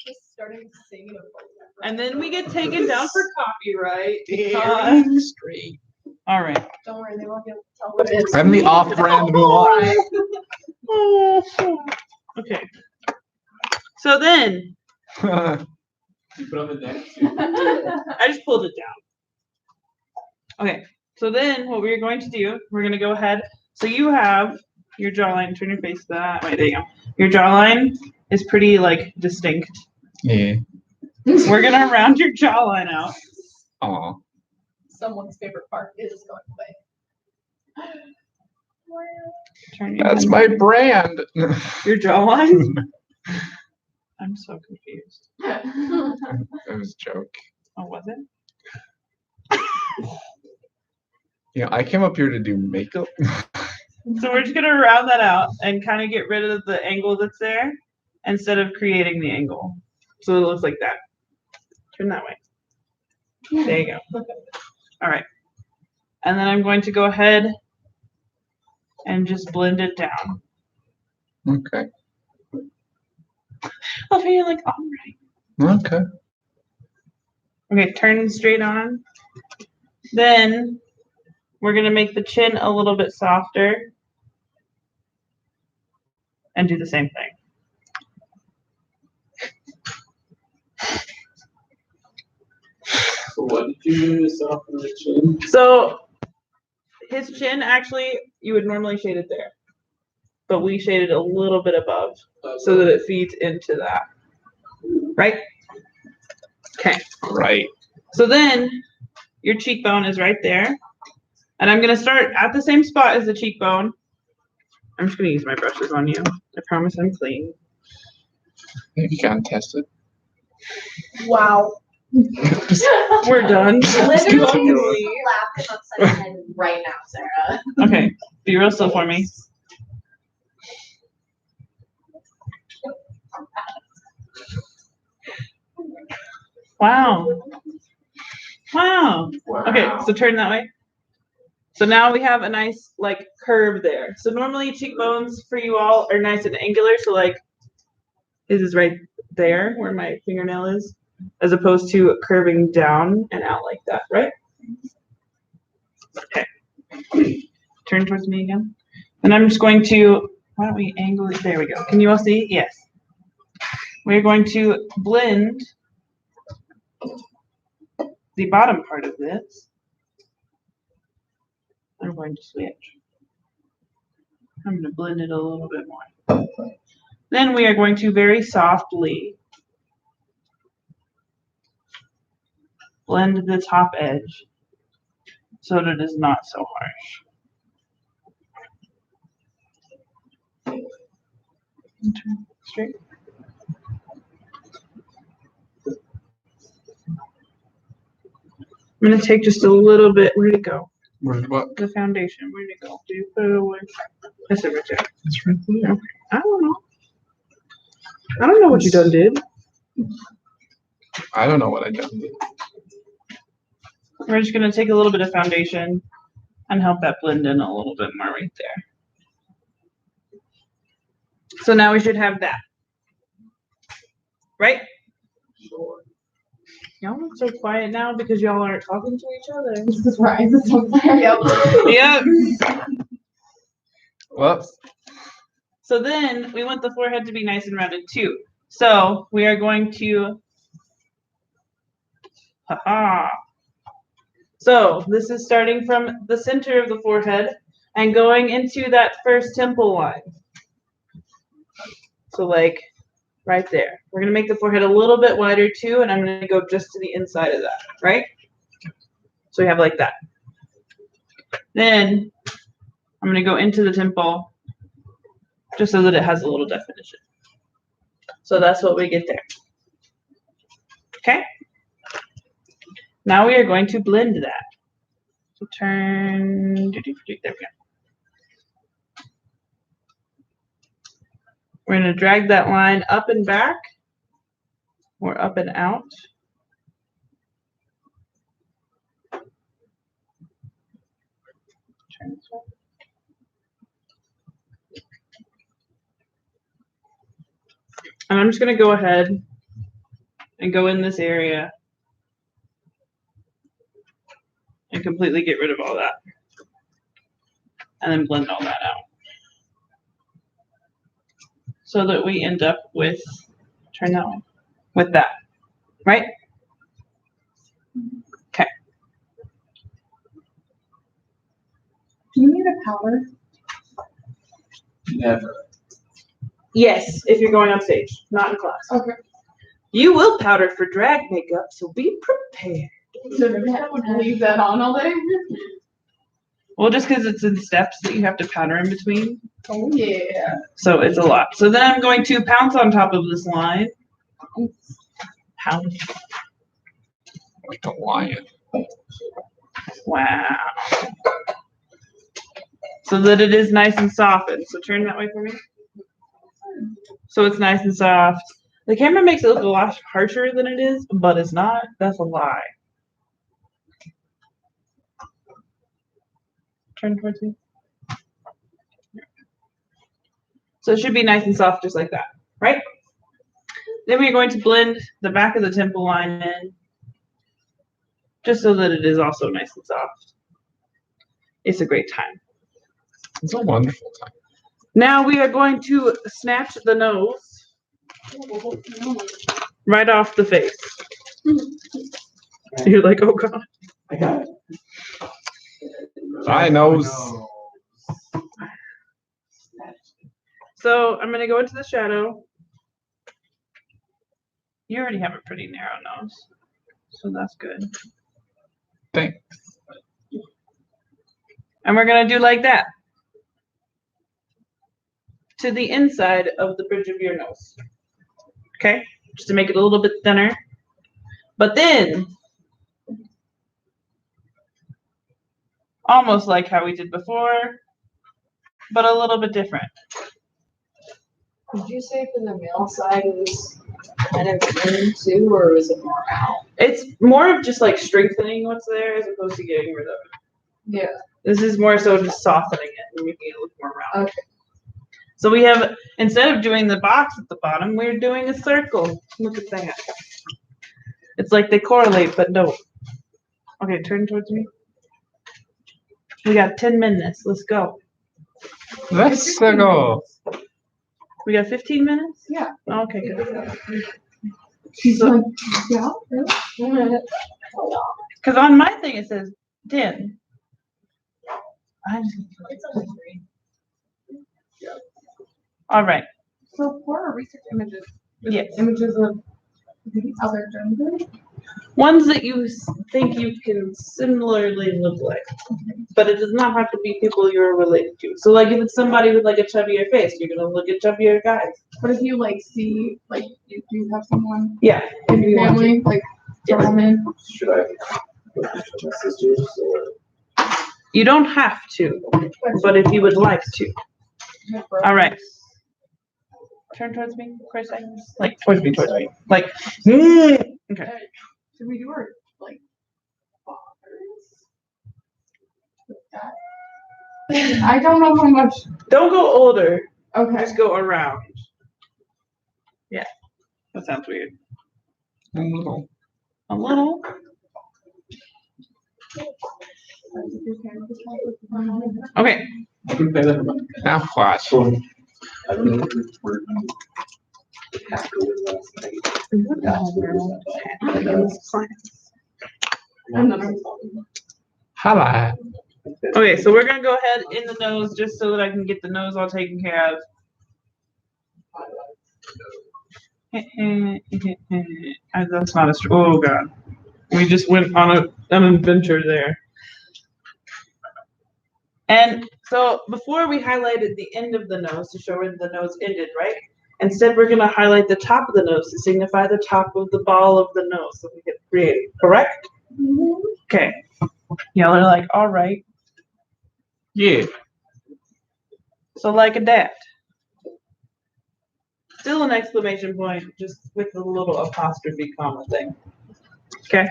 Just starting to sing in a voice.
And then we get taken down for copyright.
Daring Street.
All right.
Don't worry, they won't be able to tell what it is.
I'm the off-brand Mulan.
Okay. So then,
You put on the neck.
I just pulled it down. Okay. So then what we're going to do, we're going to go ahead. So you have your jawline, turn your face that way. There you go. Your jawline is pretty like distinct.
Yeah.
We're going to round your jawline out.
Aw.
Someone's favorite part is going away.
Turn your
That's
head.
my brand.
Your jawline? I'm so confused.
That was a joke.
Oh, was it?
You know, I came up here to do makeup.
So we're just gonna round that out and kind of get rid of the angle that's there instead of creating the angle. So it looks like that. Turn that way. There you go. All right. And then I'm going to go ahead and just blend it down.
Okay.
Oh, you're like, all right.
Okay.
Okay, turn straight on. Then we're gonna make the chin a little bit softer and do the same thing.
So what did you do to soften the chin?
So his chin, actually, you would normally shade it there, but we shaded a little bit above so that it feeds into that. Right? Okay.
Right.
So then your cheekbone is right there. And I'm going to start at the same spot as the cheekbone. I'm just going to use my brushes on you. I promise I'm clean.
You can test it.
Wow.
We're done.
Literally slap him upside the head right now, Sarah.
Okay. Be real still for me. Wow. Wow. Okay, so turn that way. So now we have a nice like curve there. So normally cheekbones for you all are nice and angular. So like his is right there where my fingernail is, as opposed to curving down and out like that, right? Okay. Turn towards me again. And I'm just going to, why don't we angle it? There we go. Can you all see? Yes. We're going to blend the bottom part of this. I'm going to switch. I'm going to blend it a little bit more. Then we are going to very softly blend the top edge so that it is not so harsh. And turn straight. I'm going to take just a little bit. Where'd it go?
What?
The foundation. Where'd it go? Did you put it away? That's it right there.
It's right there.
Okay. I don't know. I don't know what you done did.
I don't know what I did.
We're just going to take a little bit of foundation and help that blend in a little bit more right there. So now we should have that. Right? Y'all look so quiet now because y'all aren't talking to each other.
This is where Isaac's somewhere.
Yep.
Whoops.
So then we want the forehead to be nice and rounded too. So we are going to, So this is starting from the center of the forehead and going into that first temple line. So like right there. We're going to make the forehead a little bit wider too, and I'm going to go just to the inside of that, right? So we have like that. Then I'm going to go into the temple just so that it has a little definition. So that's what we get there. Okay? Now we are going to blend that. So turn, there we go. We're going to drag that line up and back, or up and out. Turn this way. And I'm just going to go ahead and go in this area and completely get rid of all that. And then blend all that out. So that we end up with, turn that one, with that, right? Okay.
Do you need a powder?
Never.
Yes, if you're going on stage, not in class.
Okay.
You will powder for drag makeup, so be prepared.
So I would leave that on all day.
Well, just because it's in steps that you have to powder in between.
Oh yeah.
So it's a lot. So then I'm going to pounce on top of this line. Pounce.
Like a lion.
Wow. So that it is nice and softened. So turn that way for me. So it's nice and soft. The camera makes it look a lot harsher than it is, but it's not. That's a lie. Turn towards me. So it should be nice and soft just like that, right? Then we're going to blend the back of the temple line in, just so that it is also nice and soft. It's a great time.
It's a wonderful time.
Now we are going to snatch the nose right off the face. You're like, oh God.
I got it.
I knows.
So I'm going to go into the shadow. You already have a pretty narrow nose, so that's good.
Thanks.
And we're going to do like that to the inside of the bridge of your nose. Okay? Just to make it a little bit thinner. But then, almost like how we did before, but a little bit different.
Did you say from the male side it was kind of in too, or was it more out?
It's more of just like strengthening what's there as opposed to getting rid of it.
Yeah.
This is more so just softening it and making it look more round.
Okay.
So we have, instead of doing the box at the bottom, we're doing a circle. Look at that. It's like they correlate, but no. Okay, turn towards me. We got 10 minutes. Let's go.
Let's go.
We got 15 minutes?
Yeah.
Okay, good.
She's like, yeah, really?
Because on my thing it says 10.
It's only 3.
All right.
So for research images, is
Yes.
images of other genders?
Ones that you think you can similarly look like, but it does not have to be people you're related to. So like if it's somebody with like a chubbier face, you're gonna look at chubbier guys.
But if you like see, like, you do have someone
Yeah.
in your family, like, a
Yes.
woman,
Should I put my sisters or?
You don't have to, but if you would like to. All right. Turn towards me for a second. Like towards me. Like, okay.
should we do our, like, fathers? With that? I don't know how much,
Don't go older.
okay.
Just go around. Yeah. That sounds weird.
A little.
A little. Okay.
I can pay that much.
Now what?
So, I don't know if it's working. After the last night.
And then our-
Highlight.
Okay, so we're gonna go ahead in the nose just so that I can get the nose all taken care of. That's not a oh god. We just went on an adventure there. And so before we highlighted the end of the nose to show where the nose ended, right? Instead, we're gonna highlight the top of the nose to signify the top of the ball of the nose that we get created, correct? Okay. Y'all are like, all right.
Yeah.
So like a dat. Still an exclamation point, just with a little apostrophe comma thing. Okay.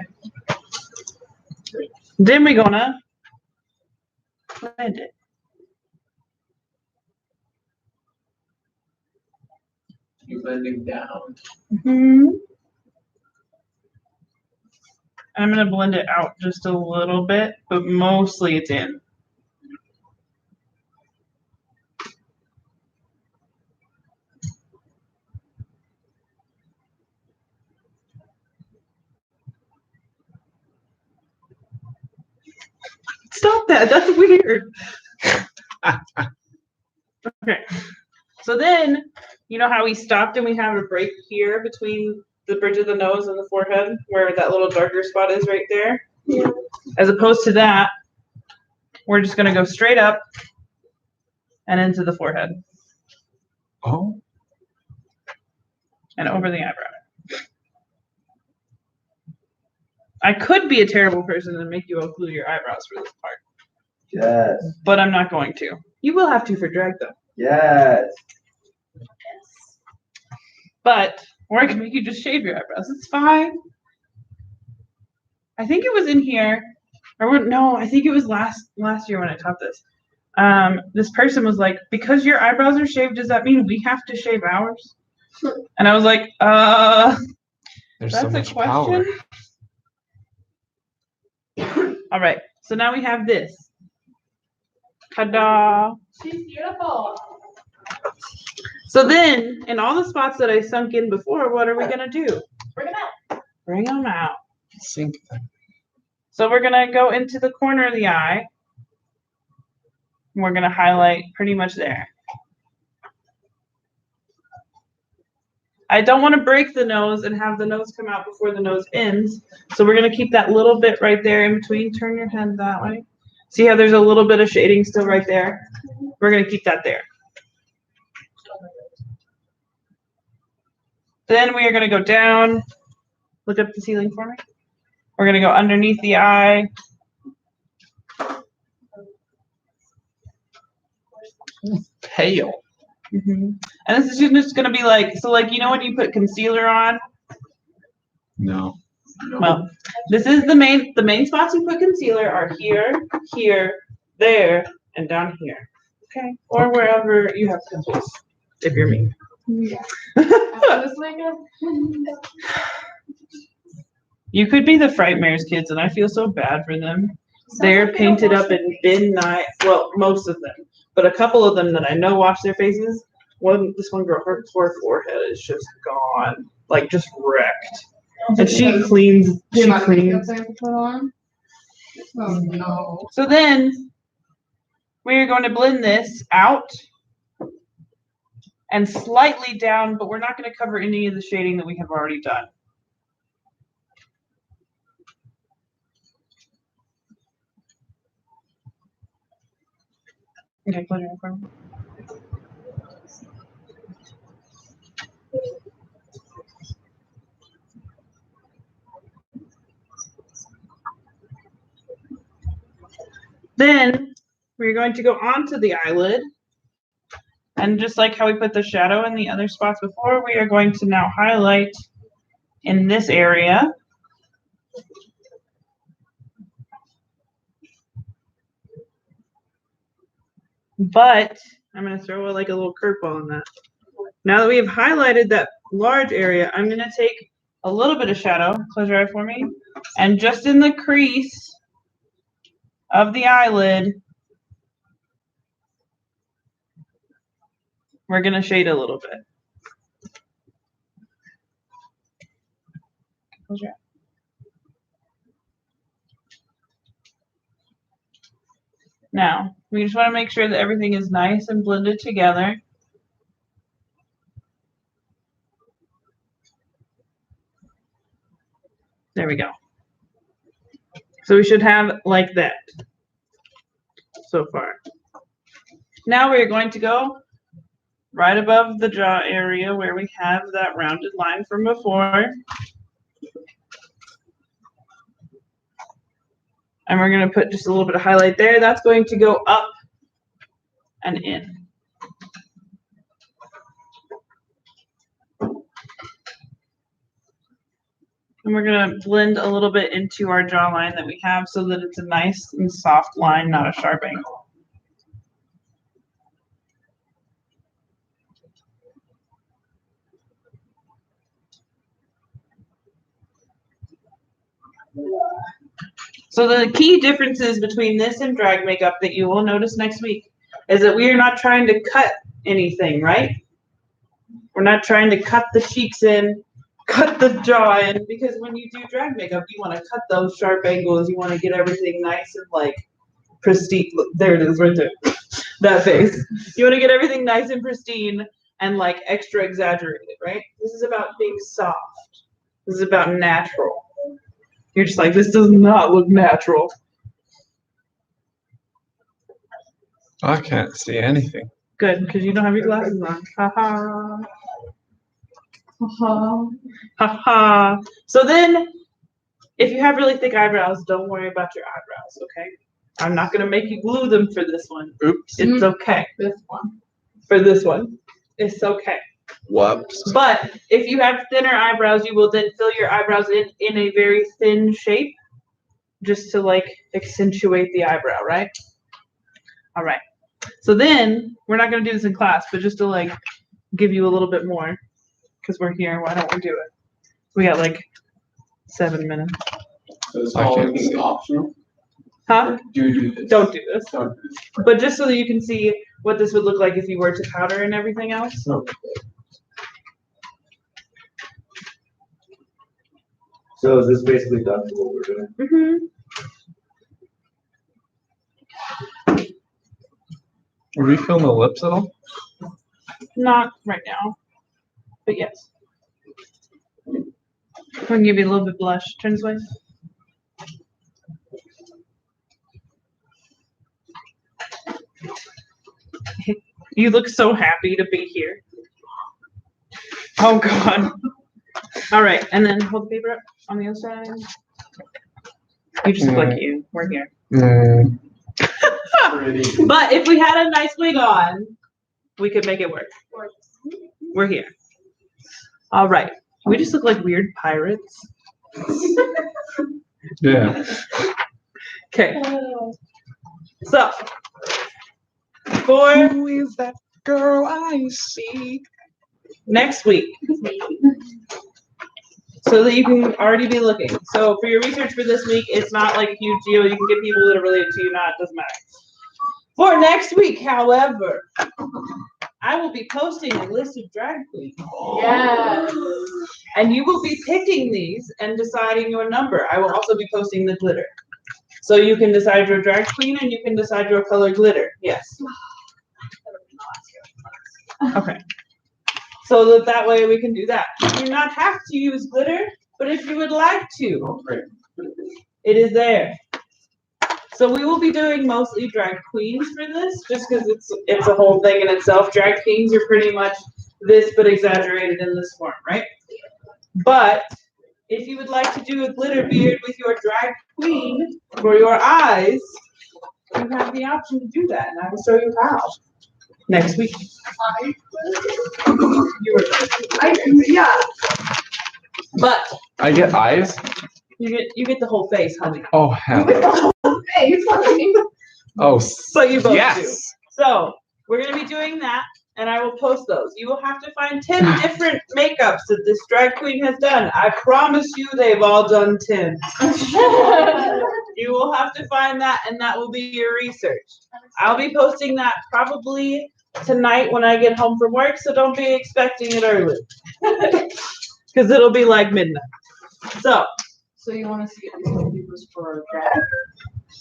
Then we're gonna blend it.
You bending down.
I'm gonna blend it out just a little bit, but mostly it's in. Stop that, that's weird. Okay, so then, you know how we stopped and we have a break here between the bridge of the nose and the forehead, where that little darker spot is right there?
Yeah.
As opposed to that, we're just gonna go straight up and into the forehead
Oh.
and over the eyebrow. I could be a terrible person and make you all glue your eyebrows for this part,
Yes,
but I'm not going to. You will have to for drag though.
yes.
But, or I can make you just shave your eyebrows. It's fine. I think it was in here, or no, I think it was last year when I taught this. This person was like, because your eyebrows are shaved, does that mean we have to shave ours? And I was like,
There's
that's
so
a
much power.
question. All right, so now we have this. Ta-da!
She's beautiful.
So then, in all the spots that I sunk in before, what are we gonna do?
Bring it out.
Bring them out.
Sink them.
So we're gonna go into the corner of the eye. And we're gonna highlight pretty much there. I don't want to break the nose and have the nose come out before the nose ends. So we're gonna keep that little bit right there in between. Turn your head that way. See how there's a little bit of shading still right there? We're gonna keep that there. Then we are gonna go down. Look up the ceiling for me. We're gonna go underneath the eye.
Pale.
And this is just gonna be like, so like, you know when you put concealer on?
No.
Well, this is the main spots you put concealer are here, here, there, and down here. Okay. Or wherever you have pimples, if you're me.
Yeah. After this makeup.
You could be the Frightmares kids, and I feel so bad for them. They're painted up in midnight. Well, most of them, but a couple of them that I know wash their faces. This one girl, her forehead is just gone, like just wrecked. And she cleans.
The
She
amount of makeup
cleans.
I have to put on. Oh, no.
So then we're going to blend this out and slightly down, but we're not going to cover any of the shading that we have already done. Okay, close your eye for me. Then we're going to go onto the eyelid. And just like how we put the shadow in the other spots before, we are going to now highlight in this area. But I'm going to throw like a little curveball in that. Now that we have highlighted that large area, I'm going to take a little bit of shadow, close your eye for me, and just in the crease of the eyelid, we're going to shade a little bit. Close your eye. Now, we just want to make sure that everything is nice and blended together. There we go. So we should have like that so far. Now we're going to go right above the jaw area where we have that rounded line from before. And we're going to put just a little bit of highlight there. That's going to go up and in. And we're going to blend a little bit into our jawline that we have so that it's a nice and soft line, not a sharp angle. So the key differences between this and drag makeup that you will notice next week is that we are not trying to cut anything, right? We're not trying to cut the cheeks in, cut the jaw in, because when you do drag makeup, you want to cut those sharp angles. You want to get everything nice and like pristine. There it is right there. That face. You want to get everything nice and pristine and like extra exaggerated, right? This is about being soft. This is about natural. You're just like, this does not look natural.
I can't see anything.
Good, because you don't have your glasses on. Ha ha. Ha ha. So then, if you have really thick eyebrows, don't worry about your eyebrows, okay? I'm not going to make you glue them for this one.
Oops.
It's okay.
This one.
For this one. It's okay.
Whoops.
But if you have thinner eyebrows, you will then fill your eyebrows in a very thin shape just to like accentuate the eyebrow, right? All right. So then we're not going to do this in class, but just to like give you a little bit more because we're here. Why don't we do it? We got like 7 minutes.
So it's
I
all
can't
gonna be
see.
optional?
Huh?
Do you do this?
Don't do this.
Don't do this.
But just so that you can see what this would look like if you were to powder and everything else.
Okay.
So is this basically done for what we're doing?
Mm-hmm.
Are we filming the lips at all?
Not right now, but yes. I can give you a little bit blush. Turn this way. You look so happy to be here. Oh God. All right, and then hold the paper up on the other side. You just look like you. We're here.
Mm.
Pretty.
But if we had a nice wig on, we could make it work. We're here. All right. We just look like weird pirates.
Yeah.
Okay. So, for
Who is that girl I see?
next week, so that you can already be looking. So for your research for this week, it's not like a huge deal. You can get people that are related to you, not, it doesn't matter. For next week, however, I will be posting a list of drag queens.
Yes.
And you will be picking these and deciding your number. I will also be posting the glitter. So you can decide your drag queen and you can decide your color glitter. Yes. Okay. so that way we can do that. You do not have to use glitter, but if you would like to, it is there. So we will be doing mostly drag queens for this, just because it's a whole thing in itself. Drag queens are pretty much this, but exaggerated in this form, right? But if you would like to do a glitter beard with your drag queen for your eyes, you have the option to do that, and I will show you how next week.
Yeah.
But
I get eyes?
you get the whole face, honey.
Oh, hell.
Hey, it's funny.
Oh,
But you both
yes.
do. So we're gonna be doing that, and I will post those. You will have to find 10 different makeups that this drag queen has done. I promise you, they've all done 10. You will have to find that, and that will be your research. I'll be posting that probably tonight when I get home from work, so don't be expecting it early. Because it'll be like midnight.
So you wanna see these papers for drag?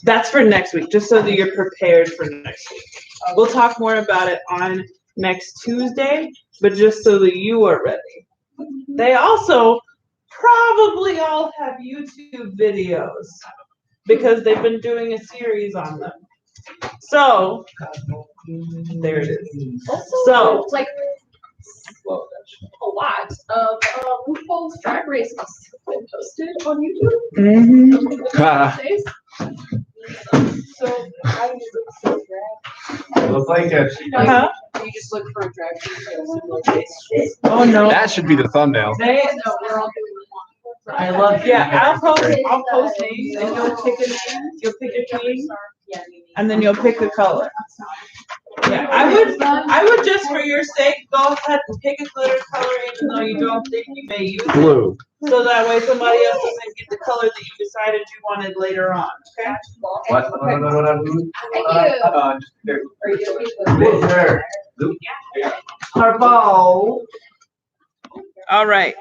That's for next week, just so that you're prepared for next week. We'll talk more about it on next Tuesday, but just so that you are ready. They also probably all have YouTube videos because they've been doing a series on them. So, there it is. So,
It's like a lot of RuPaul's Drag Race has been posted on YouTube. So how do you look for drag?
It looked like a.
huh?
You just look for a drag queen who has similar face.
Oh no.
That should be the thumbnail.
They,
No, we're all doing one.
I love, yeah, I'll post names and you'll pick a name, you'll pick a queen, and then you'll pick the color. Yeah, I would just for your sake, go ahead and pick a glitter color even though you don't think you may use it.
Blue.
So that way somebody else doesn't get the color that you decided you wanted later on, okay?
What?
Purple. All right.